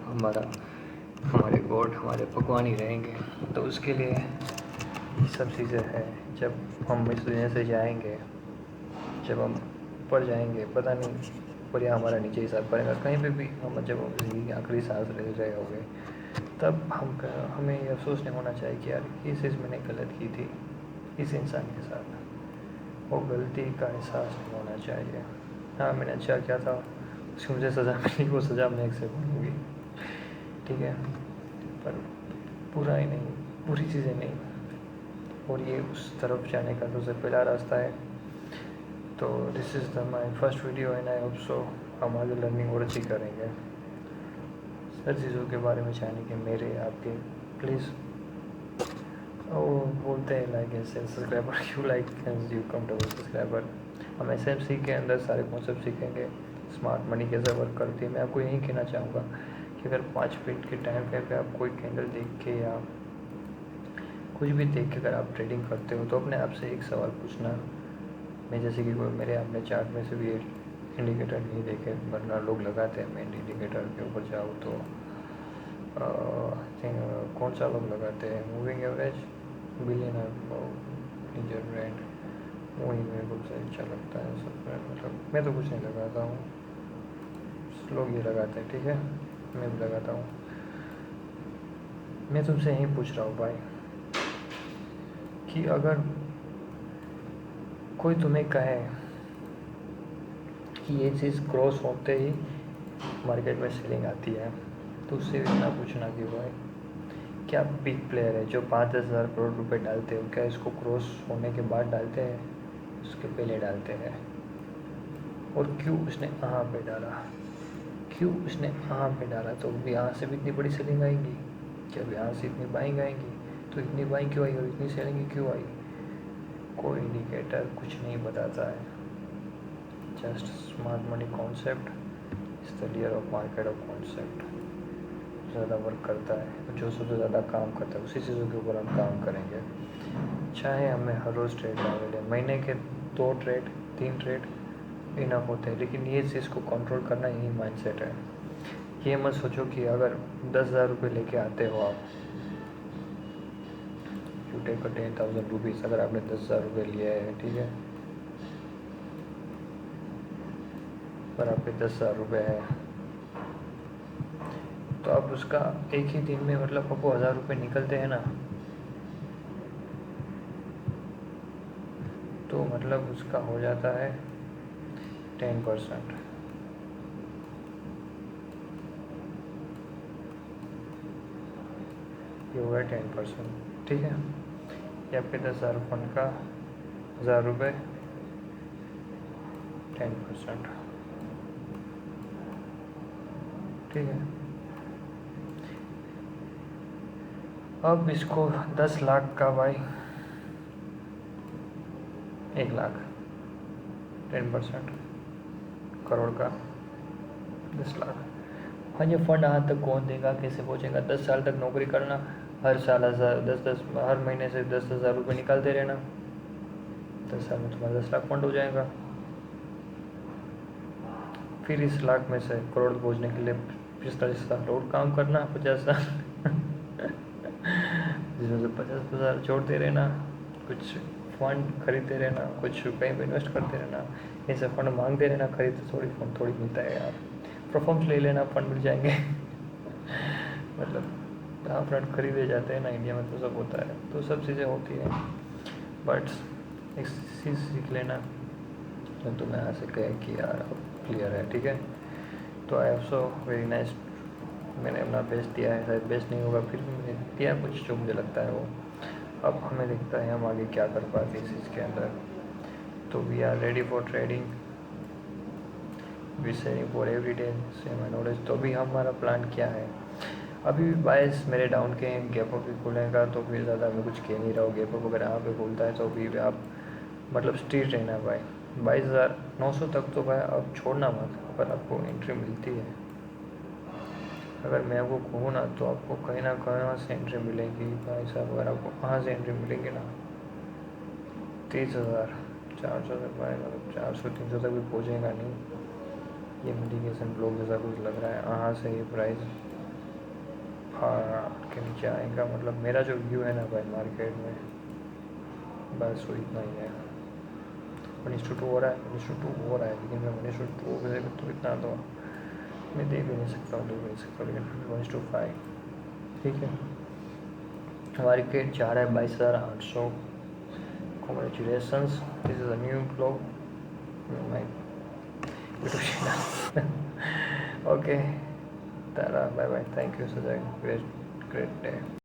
हमारे गॉड, हमारे भगवान ही रहेंगे। तो उसके लिए ये सब चीज़ें हैं। जब हम इस दुनिया से जाएंगे, जब हम ऊपर जाएंगे, पता नहीं पर यह हमारा नीचे हिसाब पड़ेगा कहीं पे भी। हम जब जिंदगी आखिरी सांस ले रहे होंगे तब हमें ये अफसोस नहीं होना चाहिए कि यार ये चीज़ मैंने गलत की थी इस इंसान के साथ, वो गलती का एहसास नहीं होना चाहिए। हाँ, मैंने अच्छा किया था, उसकी मुझे सज़ा मिली, वो सज़ा मैं एक्सेप्ट करूँगी, ठीक है, पर पूरा ही नहीं, पूरी चीज़ें नहीं। और ये उस तरफ जाने का सबसे पहला रास्ता है। तो this is the my first video and I hope so हम आगे लर्निंग और अच्छी करेंगे। हर चीज़ों के बारे में चाहने के मेरे आपके प्लीज़ वो बोलते हैं लाइक ऐसे सब्सक्राइबर क्यों, like you come to subscriber. हम SMC के अंदर सारे कॉन्सेप्ट सीखेंगे, स्मार्ट मनी कैसे वर्क करती है। मैं आपको यही कहना चाहूँगा कि अगर 5 मिनट के टाइम फ्रेम पे आप कोई कैंडल देख के या कुछ भी देख के अगर आप ट्रेडिंग करते हो तो अपने आप से एक सवाल पूछना। मैं जैसे कि कोई मेरे आपने चार्ट में से भी इंडिकेटर नहीं देखे, वरना लोग लगाते हैं। मैं इंडिकेटर के ऊपर जाऊँ तो आई थिंक कौन सा लोग लगाते हैं, मूविंग एवरेज, बिलियनर, निजर ब्रांड, वही मेरे को सबसे अच्छा लगता है सब। मतलब मैं तो कुछ नहीं लगाता हूँ, लोग ये लगाते हैं, ठीक है, मैं भी लगाता हूँ। मैं तुमसे यही पूछ रहा हूँ भाई कि अगर कोई तुम्हें कहे कि ये चीज़ क्रॉस होते ही मार्केट में सेलिंग आती है, तो उससे इतना पूछना कि भाई क्या बिग प्लेयर है जो 5-10 हज़ार करोड़ रुपए डालते हो, क्या इसको क्रॉस होने के बाद डालते हैं, उसके पहले डालते हैं? और क्यों उसने यहाँ पे डाला, क्यों उसने यहाँ पे डाला? तो यहाँ से भी इतनी बड़ी सेलिंग आएगी, जब यहाँ से इतनी बाइंग आएंगी तो इतनी बाइंग क्यों आई और इतनी सेलिंग क्यों आई? कोई इंडिकेटर कुछ नहीं बताता है। Just smart money concept is the layer of market of concept ज़्यादा वर्क करता है। जो सबसे ज़्यादा काम करता है उसी चीज़ों के ऊपर हम काम करेंगे। चाहे हमें हर रोज़ ट्रेड ना मिले, महीने के 2 ट्रेड 3 ट्रेड इनफ होते हैं, लेकिन ये चीज़ को कंट्रोल करना यही माइंडसेट है। ये मत सोचो कि अगर 10,000 रुपये लेके आते हो आप, यू टेक 10,000 रुपीज़, अगर आपने 10,000 रुपये लिया है, ठीक है, पर आपके 10,000 रुपये है, तो आप उसका एक ही दिन में मतलब आपको 1,000 रुपये निकलते हैं ना, तो मतलब उसका हो जाता है 10%। ये हुआ 10%, ठीक है। ये आपके 10,000 फंड का 1,000 रुपये 10%, ठीक है। अब इसको 10 लाख का भाई 1 लाख 10%, करोड़ का 10 लाख। हाँ, ये फंड यहाँ तक कौन देगा, कैसे पहुँचेगा? 10 साल तक नौकरी करना, हर साल 10,000 हर महीने से 10,000 रुपये निकालते रहना, 10 साल में तुम्हारा 10 लाख फंड हो जाएगा। फिर इस लाख में से करोड़ पहुंचने के लिए 45 साल और काम करना, 50 साल जिसमें से 50,000 जोड़ते रहना, कुछ फंड खरीदते रहना, कुछ कहीं पे इन्वेस्ट करते रहना, ऐसे फंड मांगते रहना, खरीदते थोड़ी फंड थोड़ी मिलता है यार, परफॉर्म्स ले लेना फंड मिल जाएंगे मतलब हाँ फ्रंट खरीदे जाते हैं ना इंडिया में, तो सब होता है, तो सब चीज़ें होती हैं। बट एक चीज़ सीख लेना जब तुम्हें यहाँ से कहे कि यार अब क्लियर है, ठीक है। तो आई ऑल्सो वेरी नाइस, मैंने अपना बेस्ट दिया है, शायद बेस्ट नहीं होगा, फिर भी मैंने दिया कुछ जो मुझे लगता है वो। अब हमें दिखता है हम आगे क्या कर पाते हैं इस चीज़ के अंदर। तो we are ready for trading, we saving for every day same knowledge. तो अभी हमारा प्लान क्या है, अभी भी बायस मेरे डाउन के गैप अप भी खुलेगा, तो फिर ज़्यादा मैं कुछ कह नहीं रहा हूँ। गैप अप अगर यहाँ पे खुलता है तो भी आप मतलब स्ट्रीट रहना भाई, 22,900 तक तो भाई अब छोड़ना मत, अगर आपको एंट्री मिलती है। अगर मैं आपको कहूँ ना तो आपको कहीं ना कहीं से एंट्री मिलेगी भाई साहब, अगर आपको कहाँ से एंट्री मिलेगी ना, 30,400 से भाई मतलब 400-300 तक भी पहुँचेगा नहीं, ये इंडिकेशन ब्लॉक जैसा कुछ लग रहा है। यहाँ से ये प्राइस के नीचे आएगा, मतलब मेरा जो व्यू है ना भाई मार्केट में, बस वो इतना ही है। 1:2 हो रहा है, 1:2 हो रहा है, लेकिन मैं 1:2 बजे तो इतना तो मैं दे भी नहीं सकता हूँ, दे भी नहीं सकता, लेकिन 1:5 ठीक है। मार्केट जा रहा है 22,800। Congratulations, this is a new blog my YouTube channel okay, Tara bye bye, thank you सजय, ग्रेट ग्रेट डे।